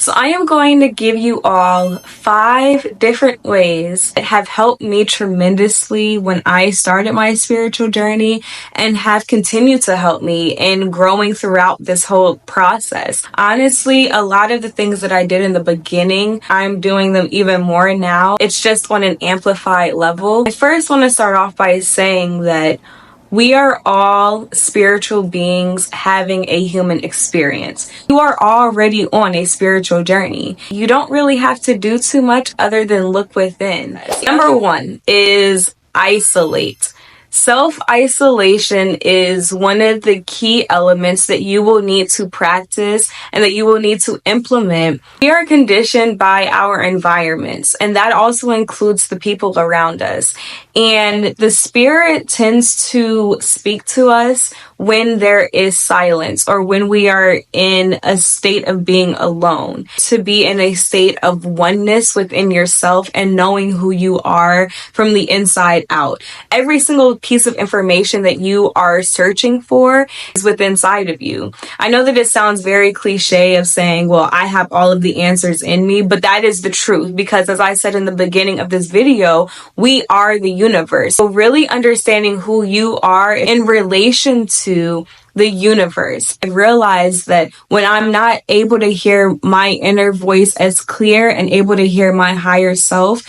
So I am going to give you all 5 different ways that have helped me tremendously when I started my spiritual journey and have continued to help me in growing throughout this whole process. Honestly, a lot of the things that I did in the beginning, I'm doing them even more now. It's just on an amplified level. I first want to start off by saying that we are all spiritual beings having a human experience. You are already on a spiritual journey. You don't really have to do too much other than look within. Number 1 is isolate. Self-isolation is one of the key elements that you will need to practice and that you will need to implement. We are conditioned by our environments, and that also includes the people around us. And the spirit tends to speak to us when there is silence or when we are in a state of being alone. To be in a state of oneness within yourself and knowing who you are from the inside out. Every single piece of information that you are searching for is within inside of you. I know that it sounds very cliche of saying, well, I have all of the answers in me, but that is the truth, because as I said in the beginning of this video, we are the universe. So really understanding who you are in relation to the universe. I realize that when I'm not able to hear my inner voice as clear and able to hear my higher self,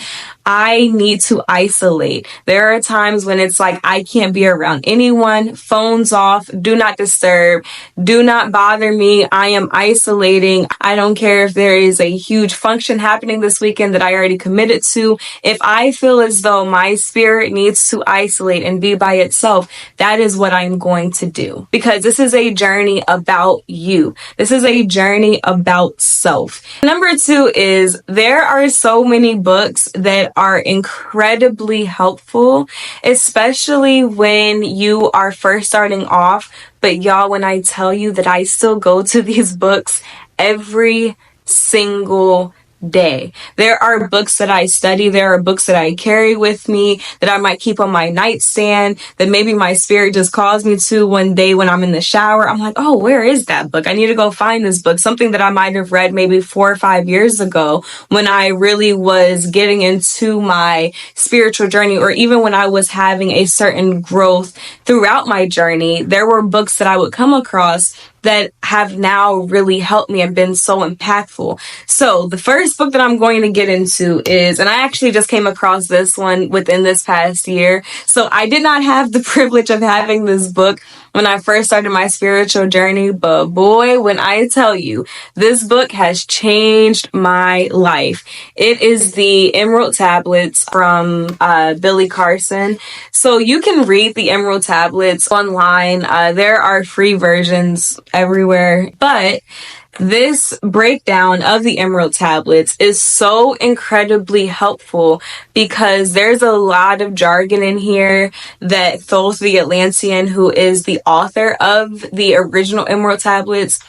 I need to isolate. There are times when it's like I can't be around anyone, phones off, do not disturb, do not bother me. I am isolating. I don't care if there is a huge function happening this weekend that I already committed to. If I feel as though my spirit needs to isolate and be by itself, that is what I'm going to do. Because this is a journey about you. This is a journey about self. Number 2 is there are so many books that are incredibly helpful, especially when you are first starting off. But y'all, when I tell you that I still go to these books every single day. There are books that I study, there are books that I carry with me that I might keep on my nightstand, that maybe my spirit just calls me to one day when I'm in the shower. I'm like, oh, where is that book? I need to go find this book. Something that I might have read maybe 4 or 5 years ago when I really was getting into my spiritual journey, or even when I was having a certain growth throughout my journey. There were books that I would come across that have now really helped me and been so impactful. So the first book that I'm going to get into is, and I actually just came across this one within this past year. So I did not have the privilege of having this book when I first started my spiritual journey, but boy, when I tell you, this book has changed my life. It is the Emerald Tablets from Billy Carson. So you can read the Emerald Tablets online. There are free versions everywhere, but this breakdown of the Emerald Tablets is so incredibly helpful because there's a lot of jargon in here that Thoth the Atlantean, who is the author of the original Emerald Tablets,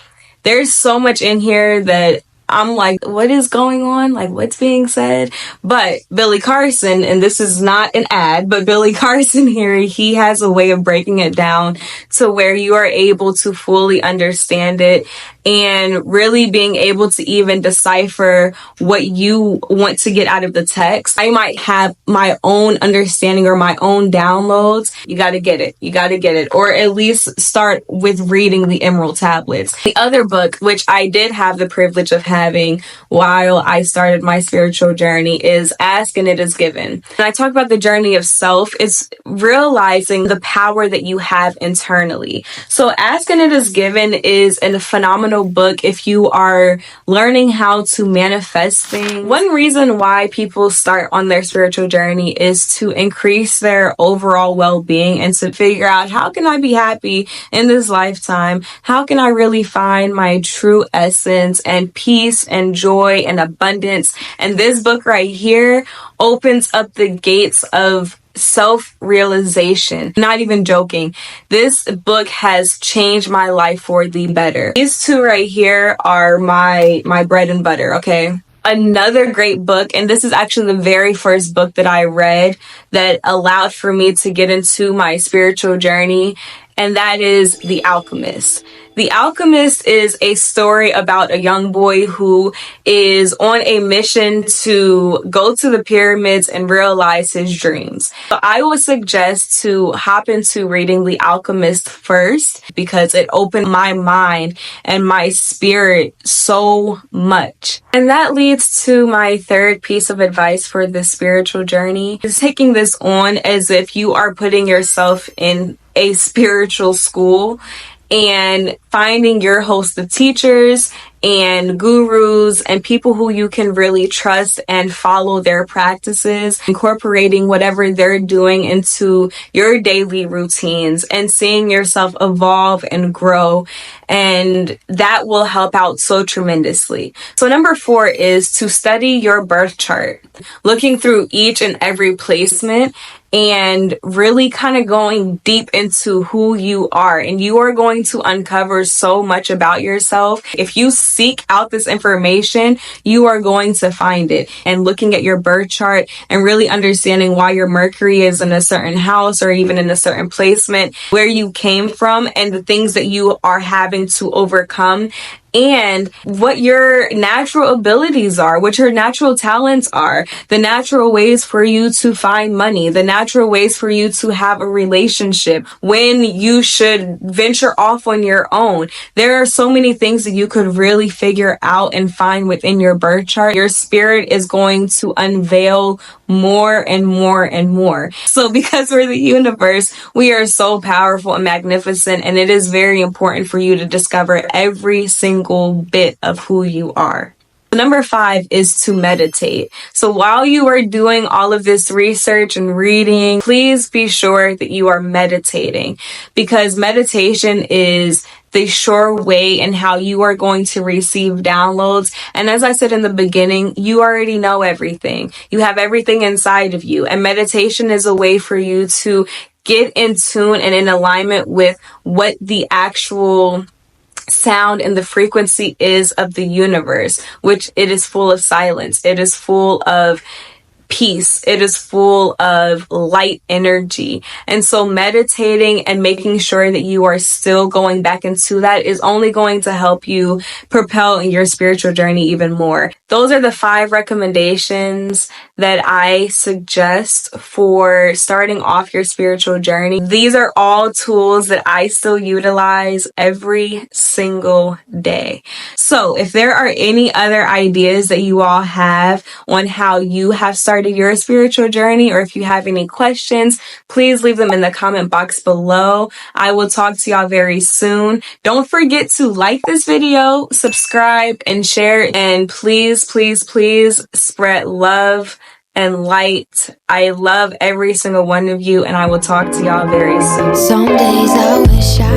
there's so much in here that I'm like, what is going on? Like, what's being said? But Billy Carson, and this is not an ad, but Billy Carson here, he has a way of breaking it down to where you are able to fully understand it and really being able to even decipher what you want to get out of the text. I might have my own understanding or my own downloads. You got to get it. You got to get it. Or at least start with reading the Emerald Tablets. The other book, which I did have the privilege of having while I started my spiritual journey, is Ask and It Is Given. When I talk about the journey of self, it's realizing the power that you have internally. So Ask and It Is Given is a phenomenal book if you are learning how to manifest things. One reason why people start on their spiritual journey is to increase their overall well-being and to figure out, how can I be happy in this lifetime? How can I really find my true essence and peace and joy and abundance? And this book right here opens up the gates of self-realization. Not even joking. This book has changed my life for the better. These two right here are my bread and butter, okay? Another great book, and this is actually the very first book that I read that allowed for me to get into my spiritual journey, and that is The Alchemist. The Alchemist is a story about a young boy who is on a mission to go to the pyramids and realize his dreams. So I would suggest to hop into reading The Alchemist first because it opened my mind and my spirit so much. And that leads to my third piece of advice for the spiritual journey is taking this on as if you are putting yourself in a spiritual school and finding your host of teachers and gurus and people who you can really trust and follow their practices, incorporating whatever they're doing into your daily routines and seeing yourself evolve and grow. And that will help out so tremendously. So number 4 is to study your birth chart, looking through each and every placement and really kind of going deep into who you are. And you are going to uncover so much about yourself. If you seek out this information, you are going to find it. And looking at your birth chart and really understanding why your Mercury is in a certain house or even in a certain placement, where you came from and the things that you are having to overcome, and what your natural abilities are, what your natural talents are, the natural ways for you to find money, the natural ways for you to have a relationship, when you should venture off on your own. There are so many things that you could really figure out and find within your birth chart. Your spirit is going to unveil more and more and more. So because we're the universe, we are so powerful and magnificent, and it is very important for you to discover every single bit of who you are. Number 5 is to meditate. So while you are doing all of this research and reading, please be sure that you are meditating, because meditation is the sure way in how you are going to receive downloads. And as I said in the beginning, you already know everything. You have everything inside of you. And meditation is a way for you to get in tune and in alignment with what the actual sound and the frequency is of the universe, which it is full of silence. It is full of peace. It is full of light energy. And so meditating and making sure that you are still going back into that is only going to help you propel in your spiritual journey even more. Those are the 5 recommendations that I suggest for starting off your spiritual journey. These are all tools that I still utilize every single day. So if there are any other ideas that you all have on how you have started your spiritual journey, or if you have any questions, please leave them in the comment box below. I will talk to y'all very soon. Don't forget to like this video, subscribe, and share, and please, please, please spread love and light. I love every single one of you, and I will talk to y'all very soon. Some days I wish I